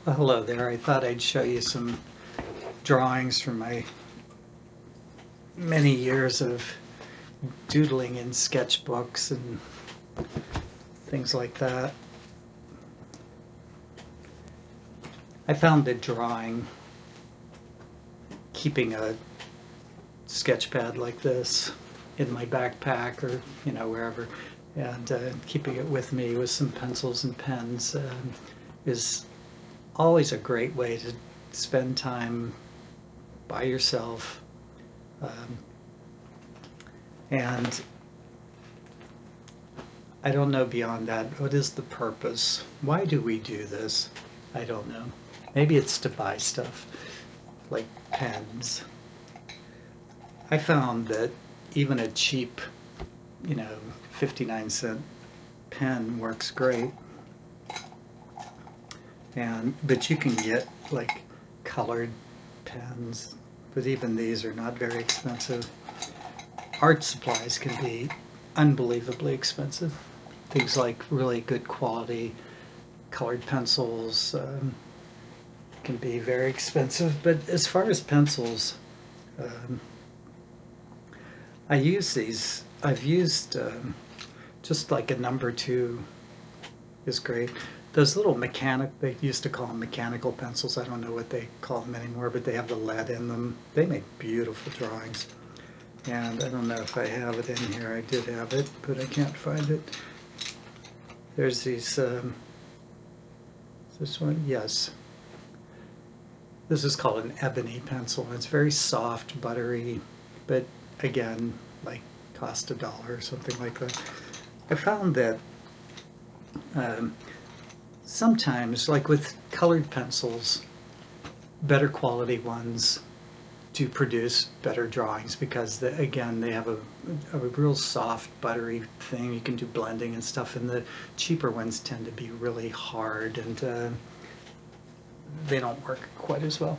Well, hello there. I thought I'd show you some drawings from my many years of doodling in sketchbooks and things like that. I found that drawing, keeping a sketch pad like this in my backpack or wherever, and keeping it with me with some pencils and pens is always a great way to spend time by yourself. And I don't know beyond that, what is the purpose? Why do we do this? I don't know. Maybe it's to buy stuff like pens. I found that even a cheap, 59-cent pen works great. But you can get like colored pens, but even these are not very expensive. Art supplies can be unbelievably expensive. Things like really good quality colored pencils can be very expensive. But as far as pencils, I use these. I've used just like a number 2 is great. Those little they used to call them mechanical pencils. I don't know what they call them anymore, but they have the lead in them. They make beautiful drawings. And I don't know if I have it in here. I did have it, but I can't find it. There's these, this one, yes. This is called an ebony pencil. It's very soft, buttery, but again, like cost $1 or something like that. I found that sometimes, like with colored pencils, better quality ones do produce better drawings because, again, they have a real soft, buttery thing. You can do blending and stuff, and the cheaper ones tend to be really hard, and they don't work quite as well.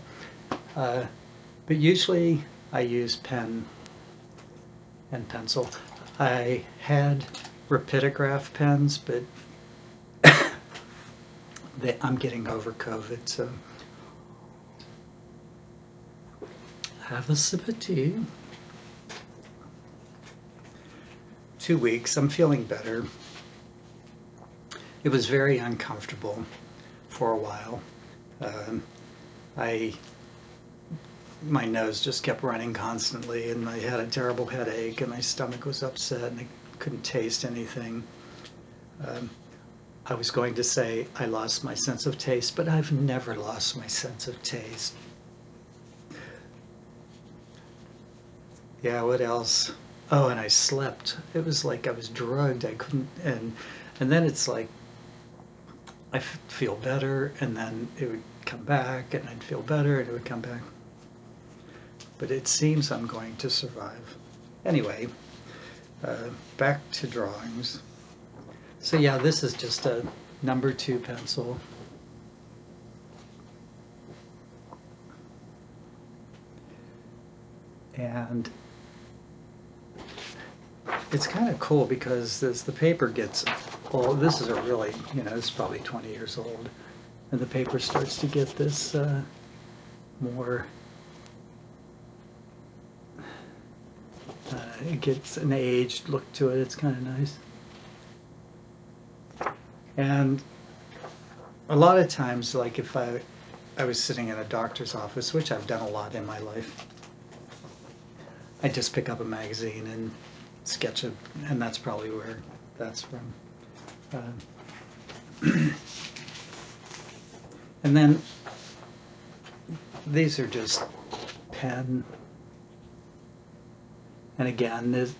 But usually I use pen and pencil. I had Rapidograph pens, but I'm getting over COVID, so have a sip of tea. 2 weeks, I'm feeling better. It was very uncomfortable for a while. My nose just kept running constantly, and I had a terrible headache, and my stomach was upset, and I couldn't taste anything. I was going to say I lost my sense of taste, but I've never lost my sense of taste. Yeah, what else? Oh, and I slept. It was like I was drugged. I couldn't, and then it's like I feel better, and then it would come back, and I'd feel better, and it would come back. But it seems I'm going to survive. Anyway, back to drawings. So yeah, this is just a number 2 pencil. And it's kind of cool because as the paper gets old, this is a really, it's probably 20 years old, and the paper starts to get this more, it gets an aged look to it. It's kind of nice. And a lot of times, like if I was sitting in a doctor's office, which I've done a lot in my life, I just pick up a magazine and sketch it, and that's probably where that's from. And then these are just pen, and again, this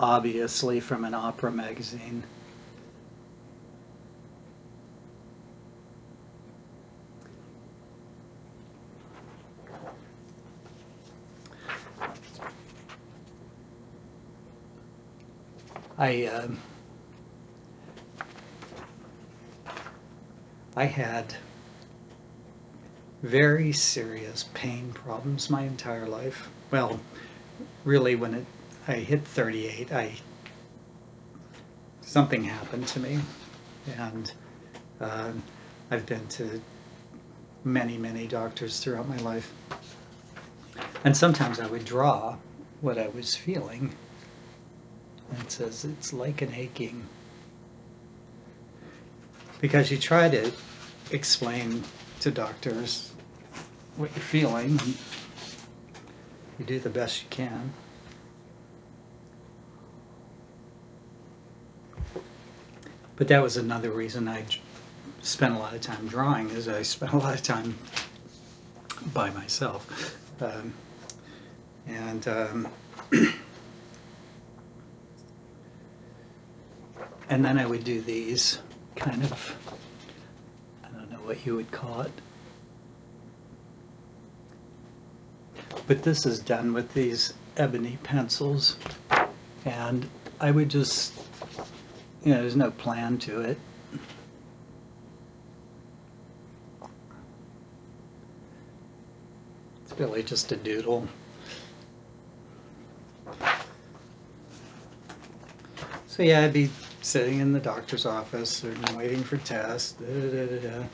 obviously from an opera magazine. I had very serious pain problems my entire life. Well, really, when I hit 38, something happened to me, and I've been to many, many doctors throughout my life. And sometimes I would draw what I was feeling. And it says, it's like an aching. Because you try to explain to doctors what you're feeling. You do the best you can. But that was another reason I spent a lot of time drawing, is I spent a lot of time by myself. And then I would do these kind of, I don't know what you would call it, but this is done with these ebony pencils, and I would just, there's no plan to it. It's really just a doodle. So yeah, I'd be sitting in the doctor's office and waiting for tests, and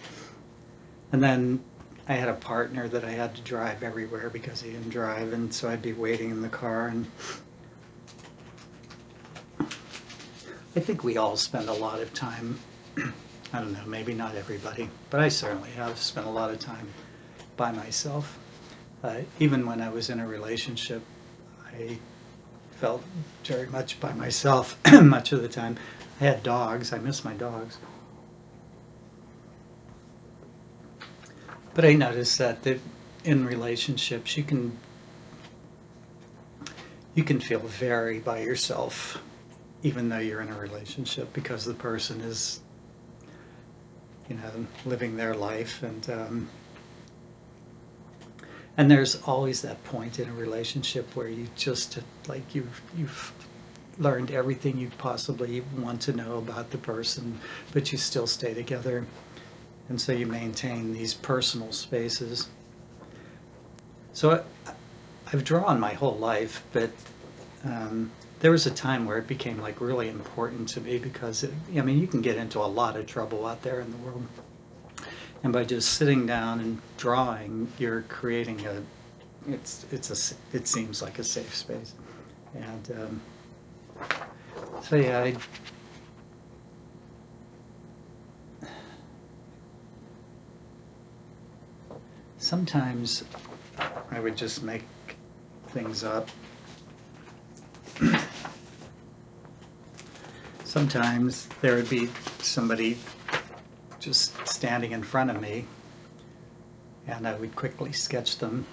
then I had a partner that I had to drive everywhere because he didn't drive, and so I'd be waiting in the car, and I think we all spend a lot of time, I don't know, maybe not everybody, but I certainly have spent a lot of time by myself. Even when I was in a relationship, I felt very much by myself much of the time. I had dogs, I miss my dogs. But I noticed that in relationships you can feel very by yourself even though you're in a relationship, because the person is, living their life, and there's always that point in a relationship where you just, like, you've learned everything you possibly want to know about the person, but you still stay together, and so you maintain these personal spaces. So I've drawn my whole life, but there was a time where it became like really important to me, because you can get into a lot of trouble out there in the world, and by just sitting down and drawing, you're creating it seems like a safe space. And so yeah, sometimes I would just make things up. Sometimes there would be somebody just standing in front of me, and I would quickly sketch them.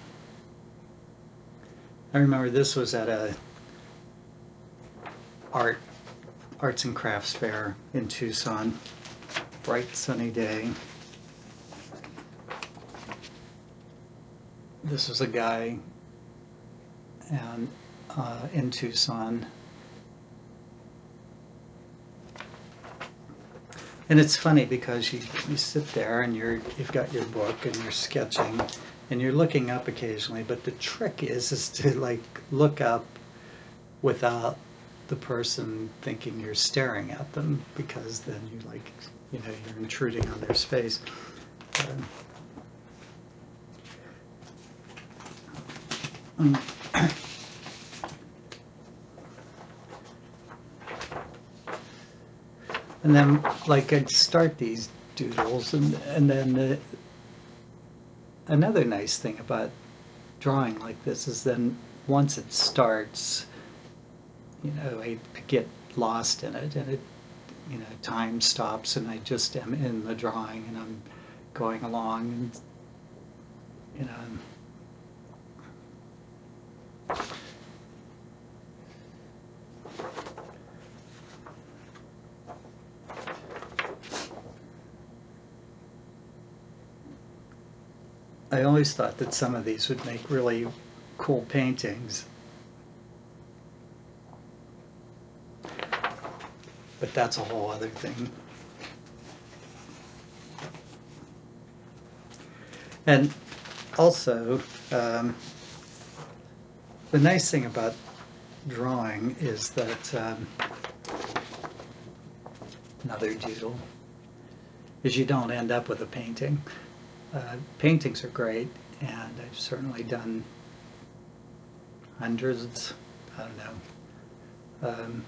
I remember this was at a arts and crafts fair in Tucson, bright sunny day. This was a guy in Tucson. And it's funny because you sit there and you've got your book and you're sketching and you're looking up occasionally, but the trick is to like look up without the person thinking you're staring at them, because then you're intruding on their space. And then, I'd start these doodles, and then another nice thing about drawing like this is then once it starts, I get lost in it, and time stops, and I just am in the drawing, and I'm going along, and I always thought that some of these would make really cool paintings, but that's a whole other thing. And also, the nice thing about drawing is that another doodle is you don't end up with a painting. Paintings are great, and I've certainly done hundreds, I don't know.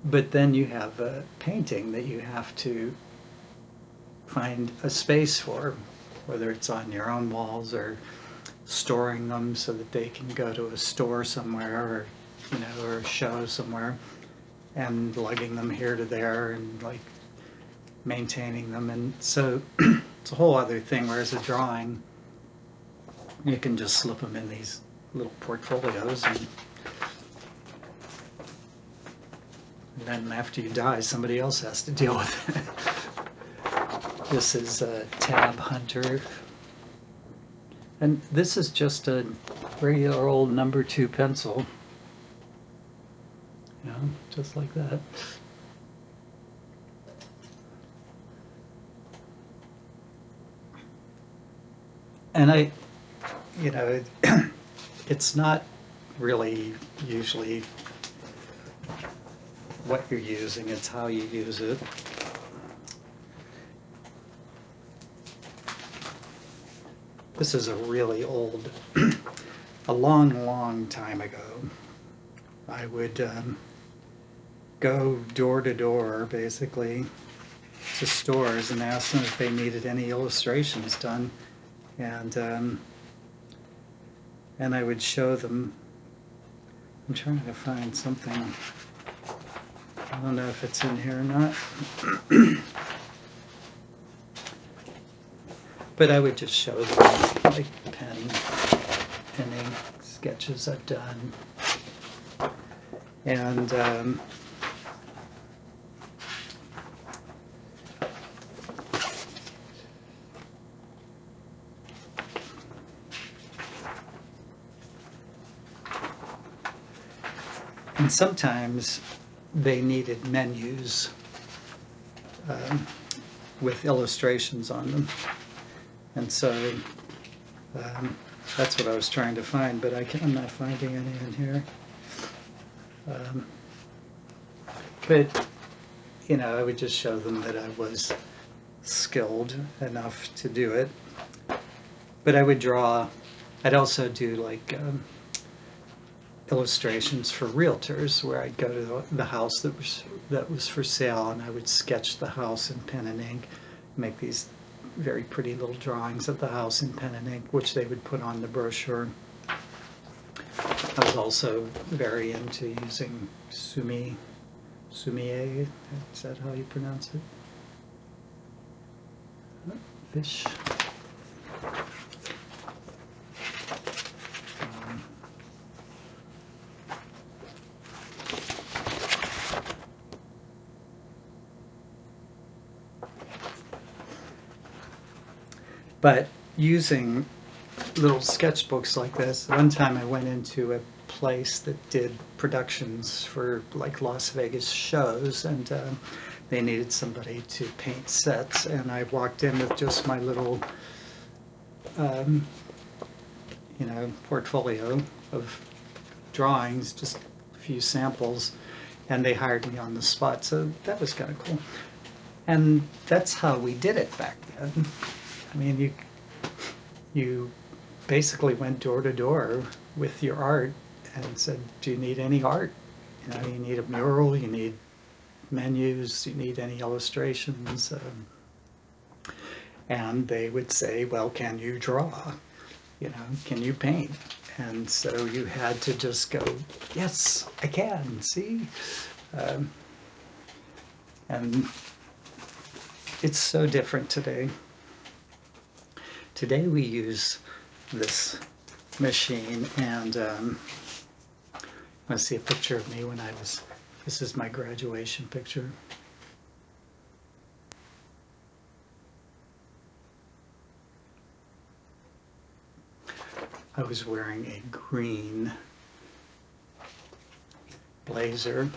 But then you have a painting that you have to find a space for, whether it's on your own walls or storing them so that they can go to a store somewhere, or or a show somewhere, and lugging them here to there, and like maintaining them. And so it's a whole other thing, whereas a drawing, you can just slip them in these little portfolios, and then after you die, somebody else has to deal with it. This is a Tab Hunter, and this is just a regular old number 2 pencil, just like that. And it's not really usually what you're using, it's how you use it. This is a really old, a long time ago, I would go door to door, basically, to stores and ask them if they needed any illustrations done. And I would show them. I'm trying to find something. I don't know if it's in here or not. But I would just show them like pen and ink sketches I've done. And sometimes they needed menus with illustrations on them. And so that's what I was trying to find, but I'm not finding any in here. But, I would just show them that I was skilled enough to do it. But I would draw, I'd also do like illustrations for realtors, where I'd go to the house that was for sale, and I would sketch the house in pen and ink, make these very pretty little drawings of the house in pen and ink, which they would put on the brochure. I was also very into using sumi-e, is that how you pronounce it? Fish. But using little sketchbooks like this, one time I went into a place that did productions for like Las Vegas shows, and they needed somebody to paint sets, and I walked in with just my little portfolio of drawings, just a few samples, and they hired me on the spot, so that was kind of cool. And that's how we did it back then. I mean, you basically went door to door with your art and said, do you need any art? You need a mural, you need menus, you need any illustrations. And they would say, well, can you draw? Can you paint? And so you had to just go, yes, I can, see? And it's so different today. Today we use this machine, and I see a picture of me when this is my graduation picture. I was wearing a green blazer,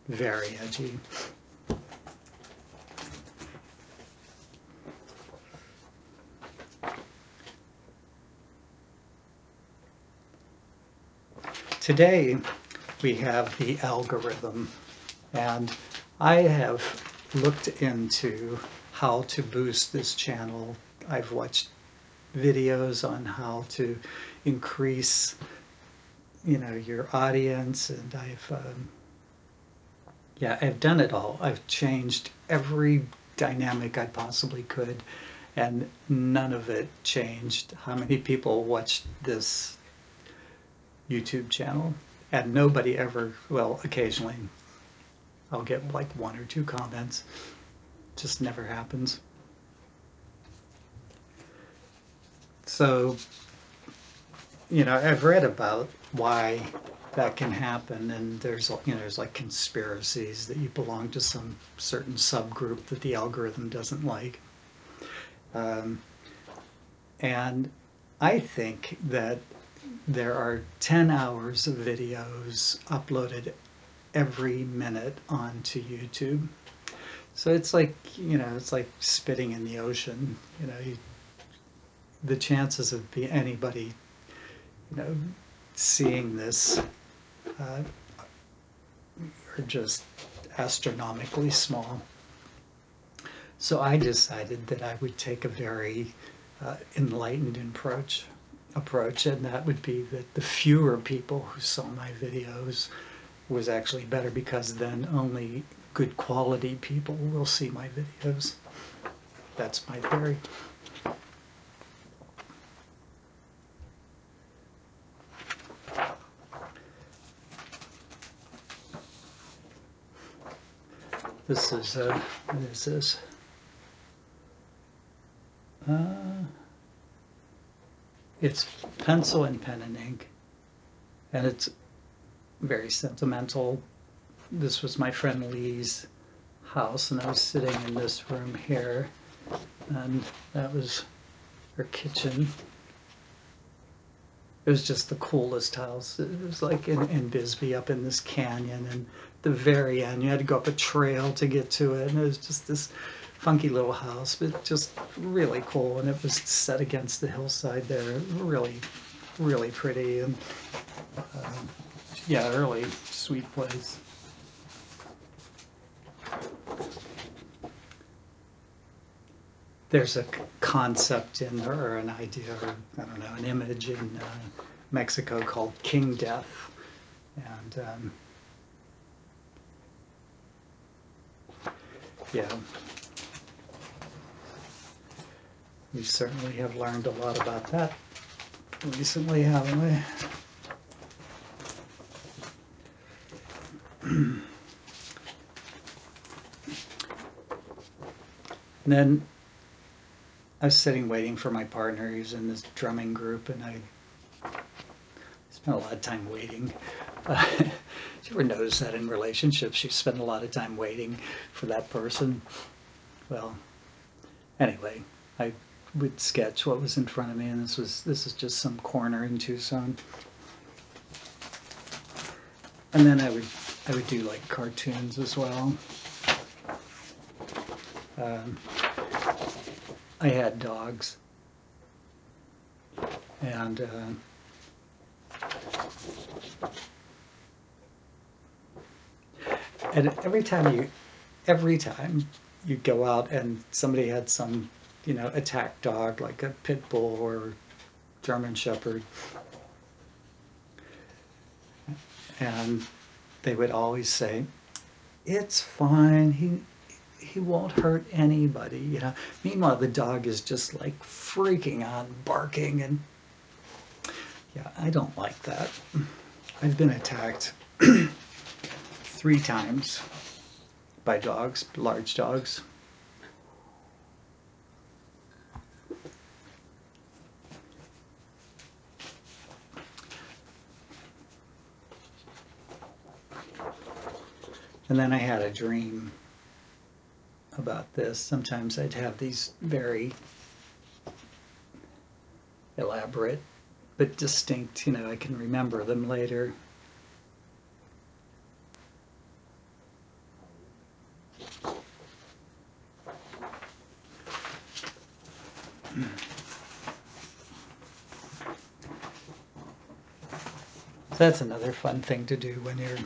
very edgy. Today, we have the algorithm, and I have looked into how to boost this channel. I've watched videos on how to increase, your audience, and I've done it all. I've changed every dynamic I possibly could, and none of it changed how many people watched this YouTube channel. And nobody ever, well, occasionally I'll get like 1 or 2 comments. Just never happens. So, I've read about why that can happen, and there's like conspiracies that you belong to some certain subgroup that the algorithm doesn't like. And I think that there are 10 hours of videos uploaded every minute onto YouTube. So it's like, it's like spitting in the ocean. The chances of anybody, seeing this are just astronomically small. So I decided that I would take a very enlightened approach, and that would be that the fewer people who saw my videos was actually better, because then only good quality people will see my videos. That's my theory. This is what is this? It's pencil and pen and ink, and it's very sentimental. This was my friend Lee's house, and I was sitting in this room here, and that was her kitchen. It was just the coolest house. It was like in Bisbee, up in this canyon, and the very end you had to go up a trail to get to it, and it was just this funky little house, but just really cool. And it was set against the hillside there. Really, really pretty, and yeah, really sweet place. There's a concept or an idea, or I don't know, an image in Mexico called King Death, and yeah, we certainly have learned a lot about that recently, haven't we? And then I was sitting waiting for my partner. He was in this drumming group, and I spent a lot of time waiting. Did you ever notice that in relationships? You spend a lot of time waiting for that person. Well, anyway, I would sketch what was in front of me, and this is just some corner in Tucson. And then I would do like cartoons as well. I had dogs, and every time you go out and somebody had some attack dog, like a pit bull or German Shepherd, and they would always say, "It's fine. He won't hurt anybody." Meanwhile, the dog is just like freaking out, barking, and yeah, I don't like that. I've been attacked 3 times by dogs, large dogs. And then I had a dream about this. Sometimes I'd have these very elaborate but distinct, I can remember them later. So that's another fun thing to do when you're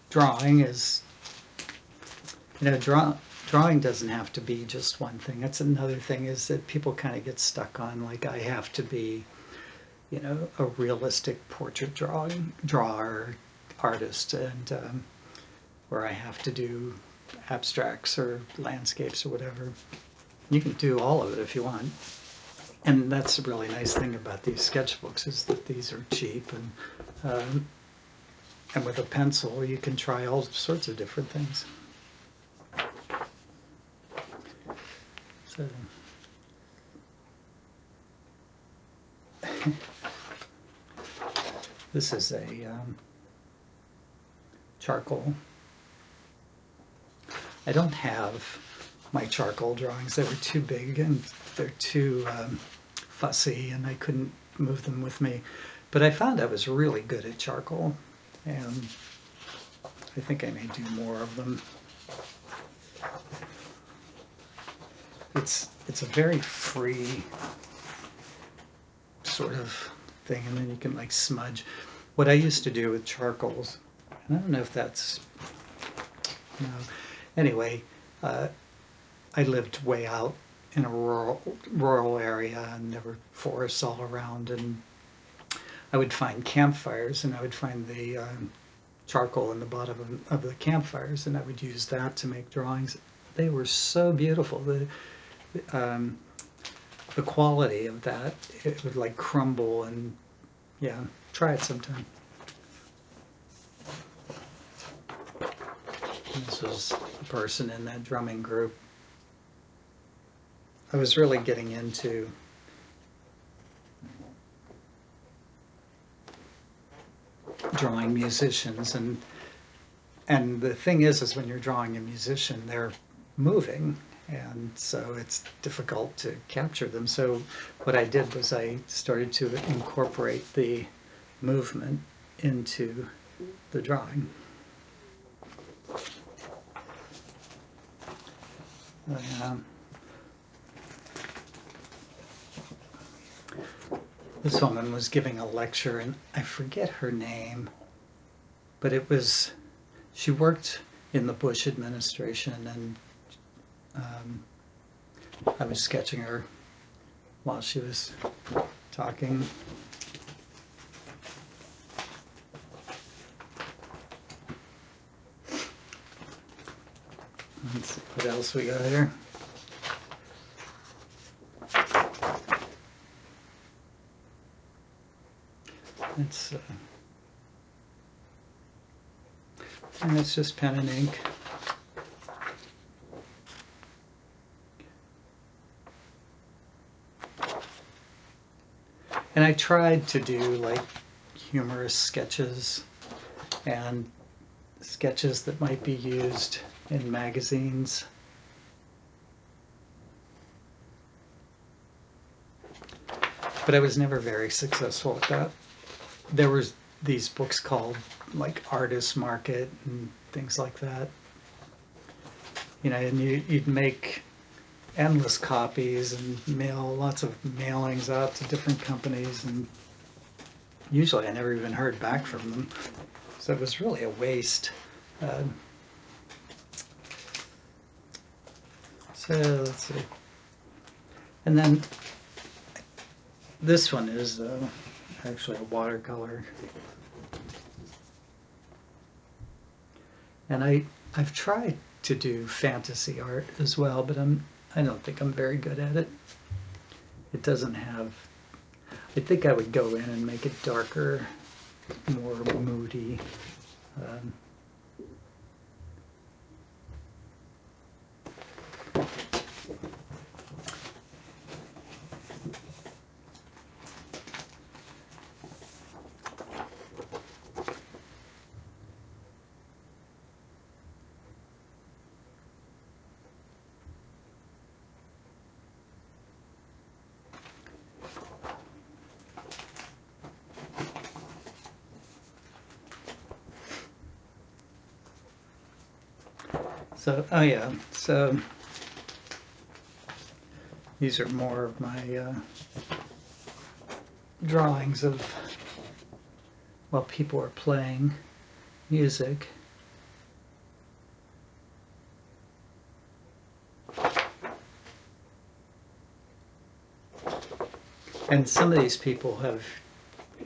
drawing is, drawing doesn't have to be just one thing. That's another thing, is that people kind of get stuck on, like, I have to be, you know, a realistic portrait drawer, artist, and or I have to do abstracts or landscapes or whatever. You can do all of it if you want. And that's a really nice thing about these sketchbooks, is that these are cheap, and with a pencil you can try all sorts of different things. So this is a charcoal. I don't have my charcoal drawings. They were too big and they're too fussy, and I couldn't move them with me. But I found I was really good at charcoal, and I think I may do more of them. It's a very free sort of thing, and then you can like smudge. What I used to do with charcoals, and I don't know if that's, you know, anyway, I lived way out in a rural area, and there were forests all around, and I would find campfires, and I would find the charcoal in the bottom of the campfires, and I would use that to make drawings. They were so beautiful. The quality of that, it would like crumble, and yeah, try it sometime. This was a person in that drumming group. I was really getting into drawing musicians, and the thing is when you're drawing a musician, they're moving, and so it's difficult to capture them. So what I did was I started to incorporate the movement into the drawing. This woman was giving a lecture, and I forget her name, but she worked in the Bush administration, and I was sketching her while she was talking. Let's see what else we got here. And it's just pen and ink. And I tried to do like humorous sketches and sketches that might be used in magazines. But I was never very successful at that. There were these books called like Artist Market and things like that. You know, and you'd make endless copies and mail lots of mailings out to different companies, and usually I never even heard back from them. So it was really a waste. So let's see. And then this one is actually a watercolor. And I've tried to do fantasy art as well, but I don't think I'm very good at it. It doesn't have, I think I would go in and make it darker, more moody. So, oh yeah, so these are more of my drawings of while people are playing music. And some of these people have,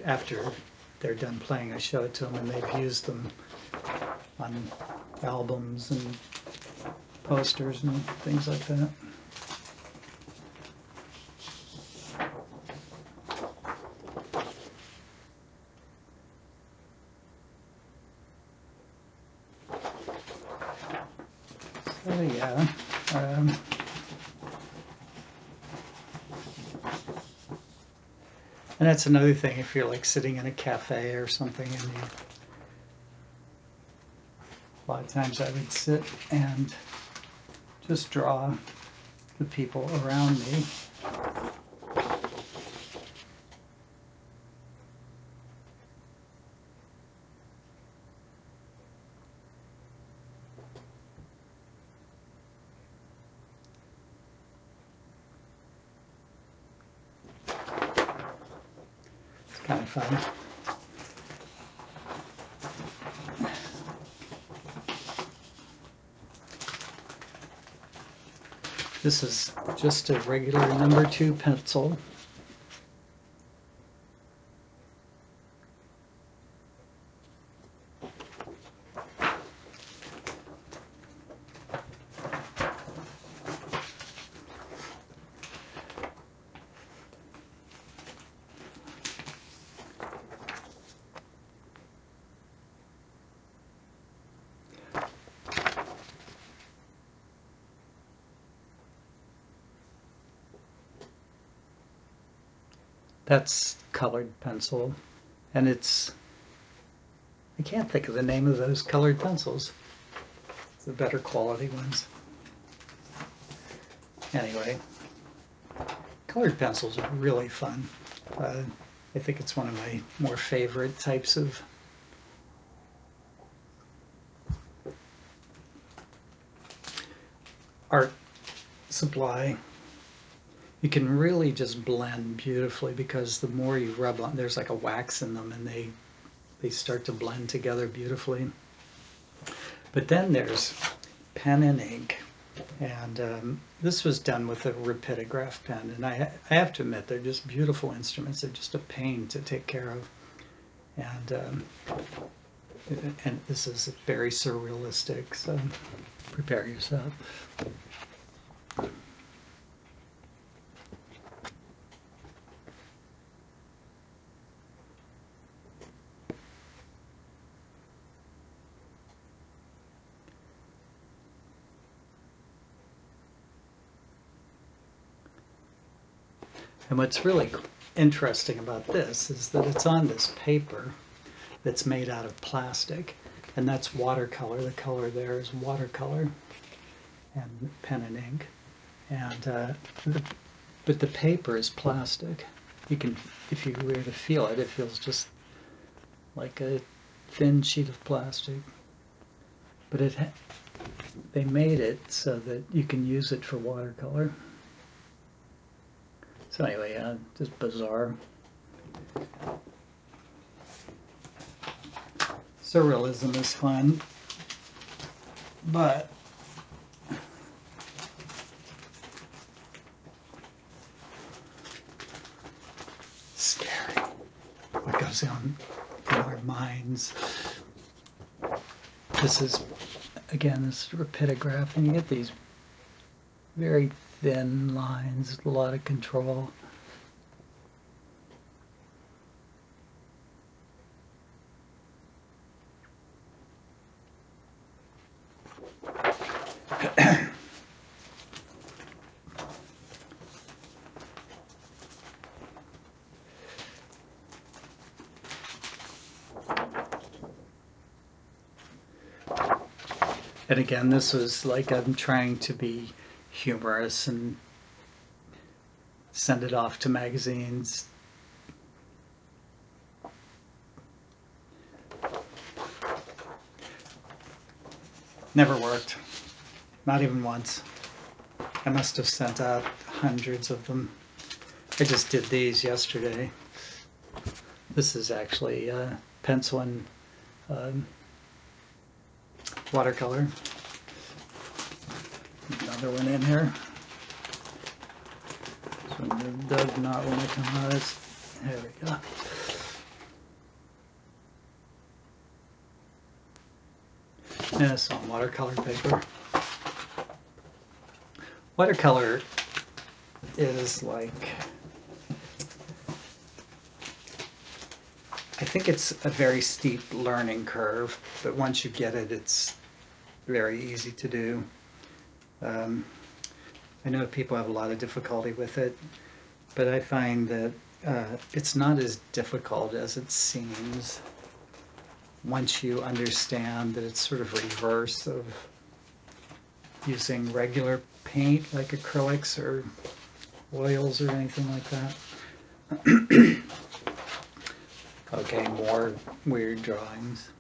after they're done playing, I show it to them, and they've used them on albums and posters and things like that. So yeah, and that's another thing, if you're like sitting in a cafe or something, and a lot of times I would sit and just draw the people around me. It's kind of fun. This is just a regular number 2 pencil. That's colored pencil, and it's, I can't think of the name of those colored pencils. It's the better quality ones. Anyway, colored pencils are really fun. I think it's one of my more favorite types of art supply. You can really just blend beautifully, because the more you rub on, there's like a wax in them, and they start to blend together beautifully. But then there's pen and ink, and this was done with a Rapidograph pen, and I have to admit, they're just beautiful instruments. They're just a pain to take care of, and this is very surrealistic, so prepare yourself. And what's really interesting about this is that it's on this paper that's made out of plastic, and that's watercolor. The color there is watercolor and pen and ink, and but the paper is plastic. You can, if you were to feel it, it feels just like a thin sheet of plastic. But they made it so that you can use it for watercolor. So anyway, just bizarre. Surrealism is fun, but scary. What goes on in our minds. This is, again, this is Rapidograph, and you get these very thin lines, a lot of control. And again, this was like, I'm trying to be humorous and send it off to magazines. Never worked. Not even once. I must have sent out hundreds of them. I just did these yesterday. This is actually pencil and watercolor. Another one in here. one does not want to come out. There we go. And it's on watercolor paper. Watercolor is like, I think it's a very steep learning curve, but once you get it, it's very easy to do. I know people have a lot of difficulty with it, but I find that it's not as difficult as it seems once you understand that it's sort of reverse of using regular paint like acrylics or oils or anything like that. Okay, more weird drawings.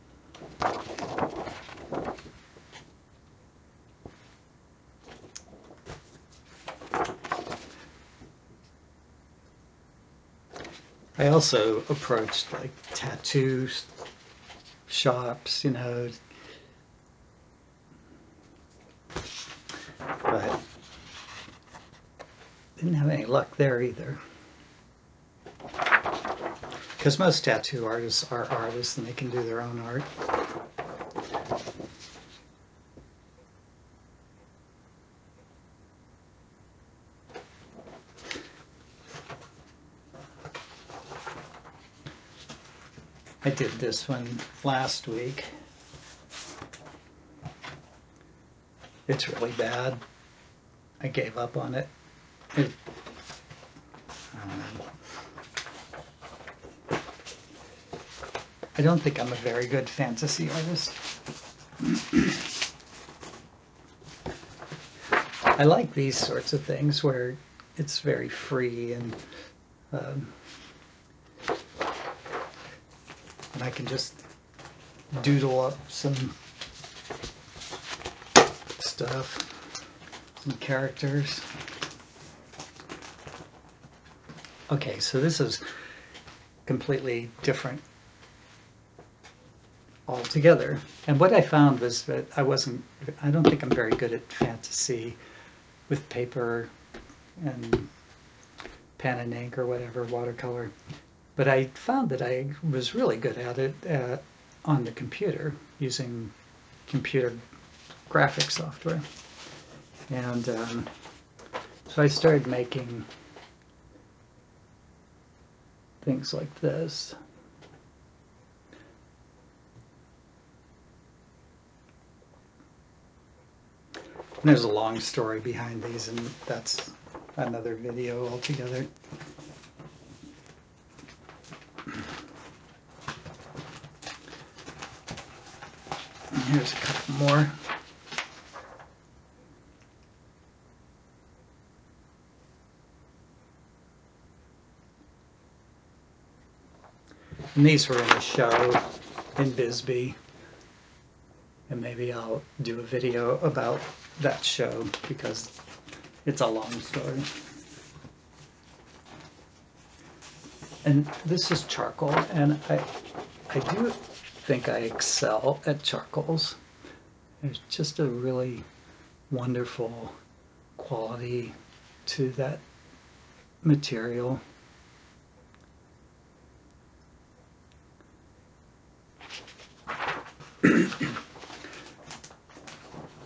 I also approached like tattoo shops, you know, but didn't have any luck there either. Because most tattoo artists are artists and they can do their own art. I did this one last week. It's really bad. I gave up on it. I don't know. I don't think I'm a very good fantasy artist. I like these sorts of things where it's very free and I can just doodle up some stuff, some characters. Okay, so this is completely different altogether. And what I found was that I don't think I'm very good at fantasy with paper and pen and ink or whatever, watercolor. But I found that I was really good at it on the computer, using computer graphic software. And so I started making things like this. And there's a long story behind these, and that's another video altogether. And here's a couple more. And these were in a show in Bisbee. And maybe I'll do a video about that show because it's a long story. And this is charcoal, and I do think I excel at charcoals. There's just a really wonderful quality to that material.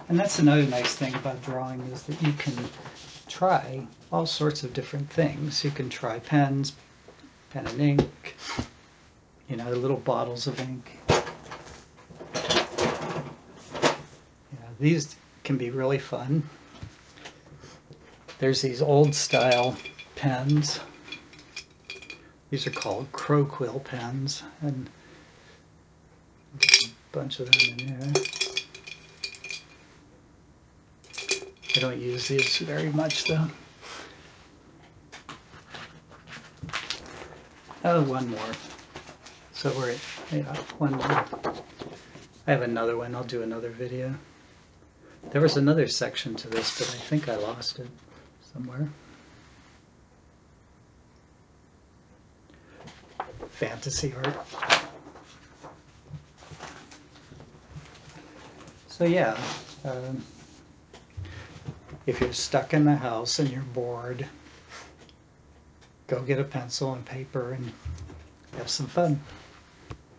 And that's another nice thing about drawing, is that you can try all sorts of different things. You can try pens, pen and ink, you know, little bottles of ink. These can be really fun. There's these old style pens. These are called Quill pens, and a bunch of them in there. I don't use these very much though. Oh, one more. So we're at, one more. I have another one. I'll do another video. There was another section to this, but I think I lost it somewhere. Fantasy art. So yeah, if you're stuck in the house and you're bored, go get a pencil and paper and have some fun.